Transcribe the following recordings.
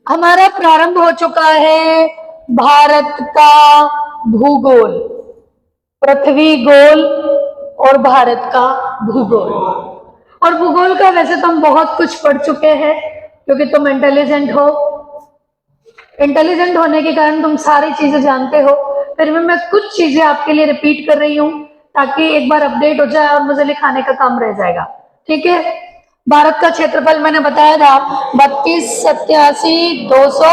हमारा प्रारंभ हो चुका है भारत का भूगोल, पृथ्वी गोल और भारत का भूगोल। और भूगोल का वैसे तो हम बहुत कुछ पढ़ चुके हैं, क्योंकि तुम इंटेलिजेंट हो। इंटेलिजेंट होने के कारण तुम सारी चीजें जानते हो, फिर भी मैं कुछ चीजें आपके लिए रिपीट कर रही हूं ताकि एक बार अपडेट हो जाए और मुझे लिखाने का काम रह जाएगा। ठीक है। भारत का क्षेत्रफल मैंने बताया था 32, 87, 200।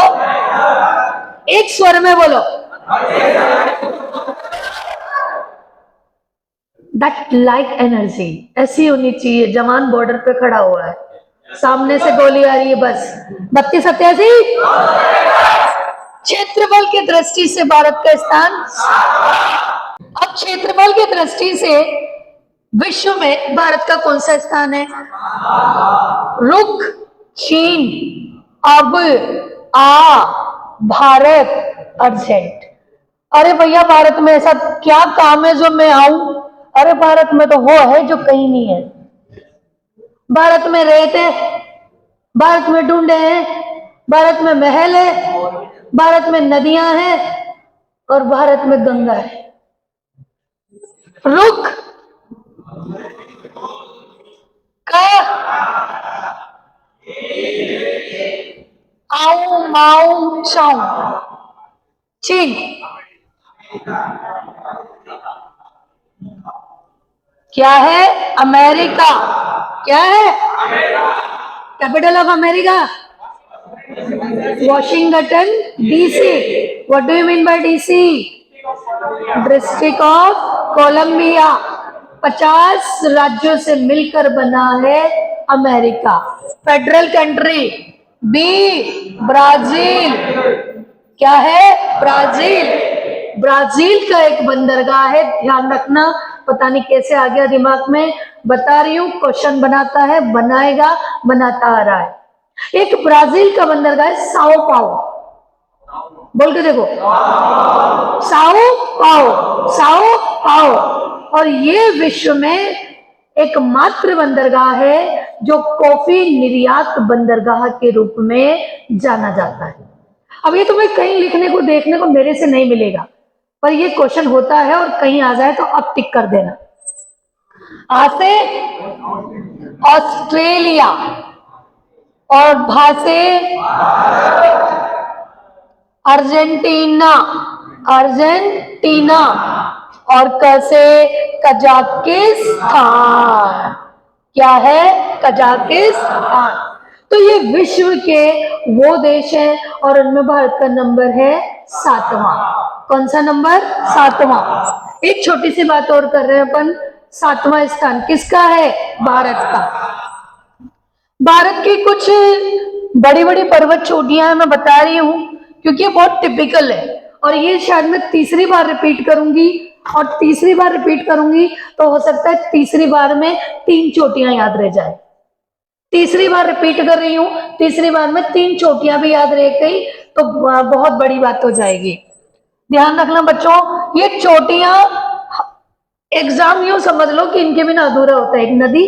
एक स्वर में बोलो। दैट लाइक एनर्जी ऐसी होनी चाहिए। जवान बॉर्डर पे खड़ा हुआ है, सामने से गोली आ रही है, बस 32, 87। क्षेत्रफल की दृष्टि से भारत का स्थान। अब क्षेत्रफल की दृष्टि से विश्व में भारत का कौन सा स्थान है? रुक, चीन, अब, आ, भारत, अर्जेंट। अरे भैया, भारत में ऐसा क्या काम है जो मैं आऊं? अरे भारत में तो वो है जो कहीं नहीं है। भारत में रेत है, भारत में ढूंढे हैं, भारत में महल है, भारत में नदियां हैं और भारत में गंगा है। रुक, का, आऊ, माऊ, चाऊ, चीन। क्या है? अमेरिका। क्या है? Capital of America? Washington DC. What do you mean by DC? District of Columbia. 50 राज्यों से मिलकर बना है America. Federal country B, Brazil. क्या है? ब्राजील। ब्राजील का एक बंदरगाह है, ध्यान रखना। पता नहीं कैसे आ गया दिमाग में, बता रही हूं। क्वेश्चन बनाता है, बनाएगा, बनाता आ रहा है। एक ब्राजील का बंदरगाह है साओ पाओ। बोल के देखो, साओ पाओ, साओ पाओ। और ये विश्व में एकमात्र बंदरगाह है जो कॉफी निर्यात बंदरगाह के रूप में जाना जाता है। अब ये तुम्हें कहीं लिखने को देखने को मेरे से नहीं मिलेगा, पर ये क्वेश्चन होता है और कहीं आ जाए तो अब टिक कर देना। आ से ऑस्ट्रेलिया और भा से अर्जेंटीना, अर्जेंटीना। और क से कजाकिस्तान। क्या है? कजाकिस्तान। तो ये विश्व के वो देश हैं और उनमें भारत का नंबर है 7वां। कौन सा नंबर? 7वां। एक छोटी सी बात और कर रहे हैं अपन। 7वां स्थान किसका है? भारत का। भारत की कुछ बड़ी बड़ी पर्वत चोटियां हैं, मैं बता रही हूं क्योंकि ये बहुत टिपिकल है। और ये शायद मैं तीसरी बार रिपीट करूंगी, और तीसरी बार रिपीट करूंगी तो हो सकता है तीसरी बार में 3 चोटियां याद रह जाए। तीसरी बार रिपीट कर रही हूं, तीसरी बार में 3 चोटियां भी याद रह गई तो बहुत बड़ी बात हो जाएगी। ध्यान रखना बच्चों, ये चोटियां एग्जाम यूं समझ लो कि इनके बिना अधूरा होता है। एक नदी,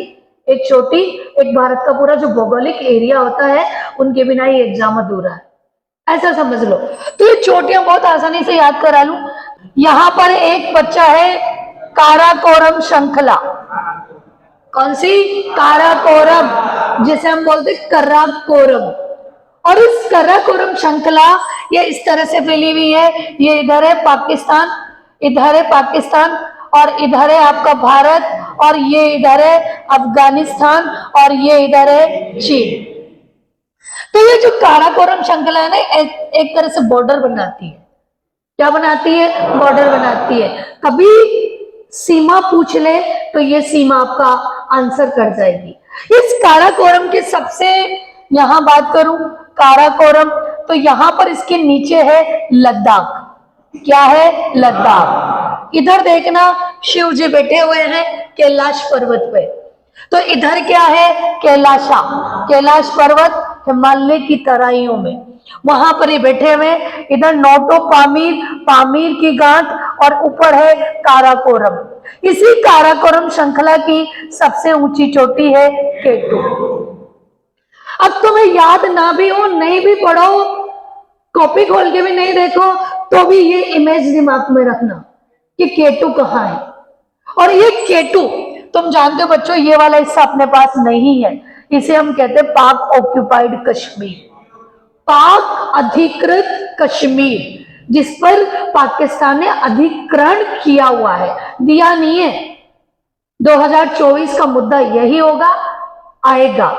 एक चोटी, एक भारत का पूरा जो भौगोलिक एरिया होता है, उनके बिना ये एग्जाम अधूरा है, ऐसा समझ लो। तो ये चोटियां बहुत आसानी से याद करा लूं। यहां पर एक बच्चा है काराकोरम श्रृंखला। कौन सी? काराकोरम, जिसे हम बोलते कराकोरम। और इस कराकोरम श्रृंखला ये इस तरह से फैली हुई है। ये इधर है पाकिस्तान, इधर है पाकिस्तान, और इधर है आपका भारत, और ये इधर है अफगानिस्तान, और ये इधर है चीन। तो ये जो काराकोरम श्रृंखला है ना, एक तरह से बॉर्डर बनाती है। क्या बनाती है? बॉर्डर बनाती है। कभी सीमा पूछ ले तो ये सीमा आपका आंसर कर जाएगी। इस काराकोरम के सबसे, यहां बात करूं काराकोरम, तो यहां पर इसके नीचे है लद्दाख। क्या है? लद्दाख। इधर देखना, शिव जी बैठे हुए हैं कैलाश पर्वत पे। तो इधर क्या है? कैलाशा, कैलाश पर्वत हिमालय की तराइयों में, वहां पर ये बैठे हुए। इधर नोटो पामीर, पामीर की गांठ, और ऊपर है काराकोरम। इसी काराकोरम श्रृंखला की सबसे ऊंची चोटी है केटू। अब तुम्हें याद ना भी हो, नहीं भी पढ़ो, कॉपी खोल के भी नहीं देखो, तो भी ये इमेज दिमाग में रखना कि केटू कहाँ है। और ये केटू तुम जानते हो बच्चों, ये वाला हिस्सा अपने पास नहीं है, इसे हम कहते हैं पाक ऑक्यूपाइड कश्मीर, पाक अधिकृत कश्मीर, जिस पर पाकिस्तान ने अधिग्रहण किया हुआ है, दिया नहीं है। 2024 का मुद्दा यही होगा, आएगा,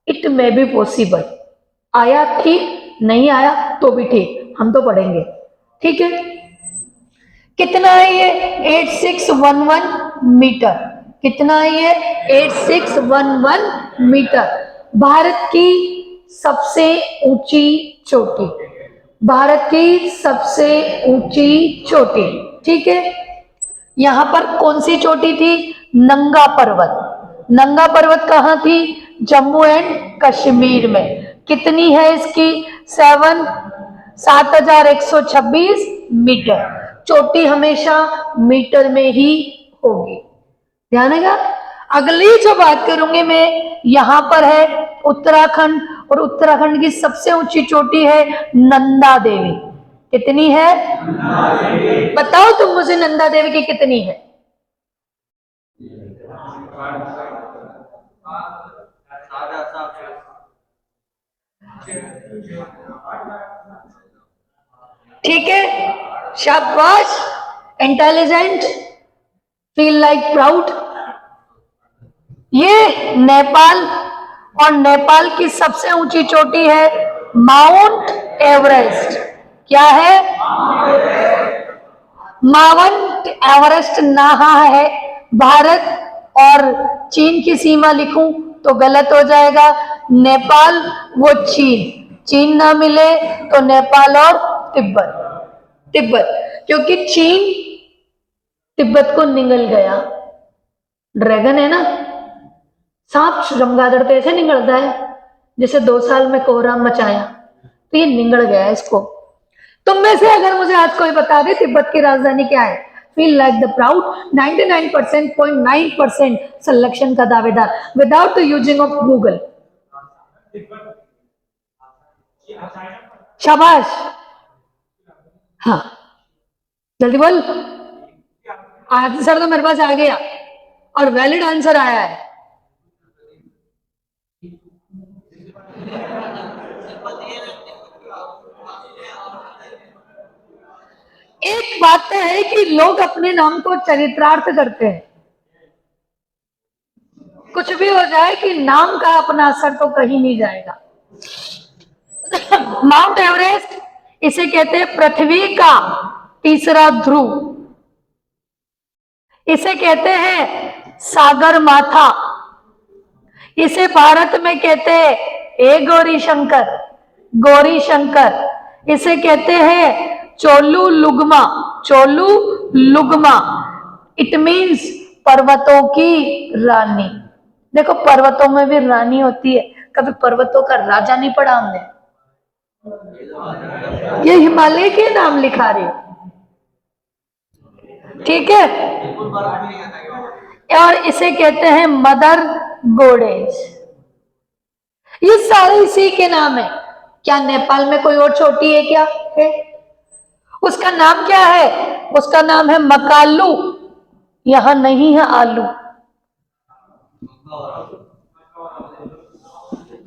इट मे बी पॉसिबल। आया ठीक, नहीं आया तो भी ठीक, हम तो पढ़ेंगे, ठीक है। कितना है ये? 8611 मीटर। कितना है ये? 8611 मीटर। भारत की सबसे ऊंची चोटी, भारत की सबसे ऊंची चोटी, ठीक है। यहां पर कौन सी चोटी थी? नंगा पर्वत। नंगा पर्वत कहां थी? जम्मू एंड कश्मीर में। कितनी है इसकी? 7126 मीटर। चोटी हमेशा मीटर में ही होगी, ध्यान है। अगली जो बात करूंगी मैं, यहां पर है उत्तराखंड, और उत्तराखंड की सबसे ऊंची चोटी है नंदा देवी। कितनी है? बताओ तुम मुझे, नंदा देवी की कितनी है? ठीक है, शाबाश, इंटेलिजेंट, फील लाइक प्राउड। ये नेपाल, और नेपाल की सबसे ऊंची चोटी है माउंट एवरेस्ट। क्या है? माउंट एवरेस्ट नहा है। भारत और चीन की सीमा लिखूं तो गलत हो जाएगा, नेपाल वो चीन, चीन ना मिले तो नेपाल और तिब्बत, तिब्बत, क्योंकि चीन तिब्बत को निगल गया। ड्रैगन है ना, सांप चमगादड़ तो ऐसे निगलता है जैसे 2 साल में कोहराम मचाया, तो ये निगल गया इसको। तुम में से अगर मुझे आज कोई बता दे तिब्बत की राजधानी क्या है, feel like the proud 99.9% selection का दावेदार without the using of Google. शाबाश, हाँ जल्दी बोल। आंसर तो मेरे पास आ गया, और वैलिड आंसर आया है। एक बात तो है कि लोग अपने नाम को चरित्रार्थ करते हैं, कुछ भी हो जाए कि नाम का अपना असर तो कहीं नहीं जाएगा। माउंट एवरेस्ट, इसे कहते हैं पृथ्वी का तीसरा ध्रुव, इसे कहते हैं सागर माथा, इसे भारत में कहते हैं ए गौरी शंकर, गौरी शंकर, इसे कहते हैं चोलू लुगमा, चोलू लुगमा। इट मीन्स पर्वतों की रानी। देखो पर्वतों में भी रानी होती है, कभी पर्वतों का राजा नहीं पढ़ा हमने? ये हिमालय के नाम लिखा रही, ठीक है। और इसे कहते हैं मदर गोडेज। ये सारे इसी के नाम है। क्या नेपाल में कोई और चोटी है क्या? है। उसका नाम क्या है? उसका नाम है मकालू, यहां नहीं है आलू।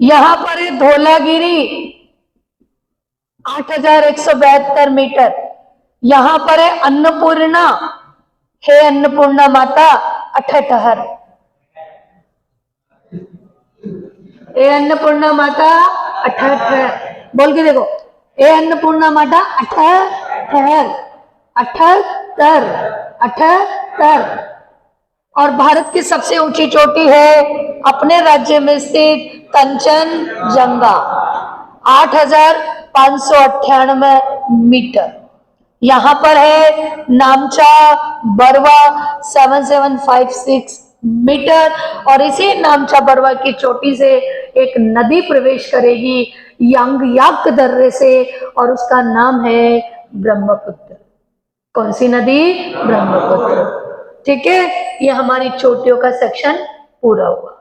यहां पर है धौलागिरी 8172 मीटर। यहां पर है अन्नपूर्णा, हे अन्नपूर्णा माता अठहठहर, ए अन्नपूर्णा माता अठहत्तर, बोल के देखो, ए अन्नपूर्णा माता अठहत्तर, अठहत्तर, अठहत्तर। और भारत की सबसे ऊंची चोटी है अपने राज्य में स्थित कंचनजंगा 8598 मीटर। यहां पर है नामचा बरवा 7756 मीटर, और इसी नामचा बरवा की चोटी से एक नदी प्रवेश करेगी यांगयाक दर्रे से, और उसका नाम है ब्रह्मपुत्र। कौन सी नदी? ब्रह्मपुत्र, ठीक है। ये हमारी चोटियों का सेक्शन पूरा हुआ।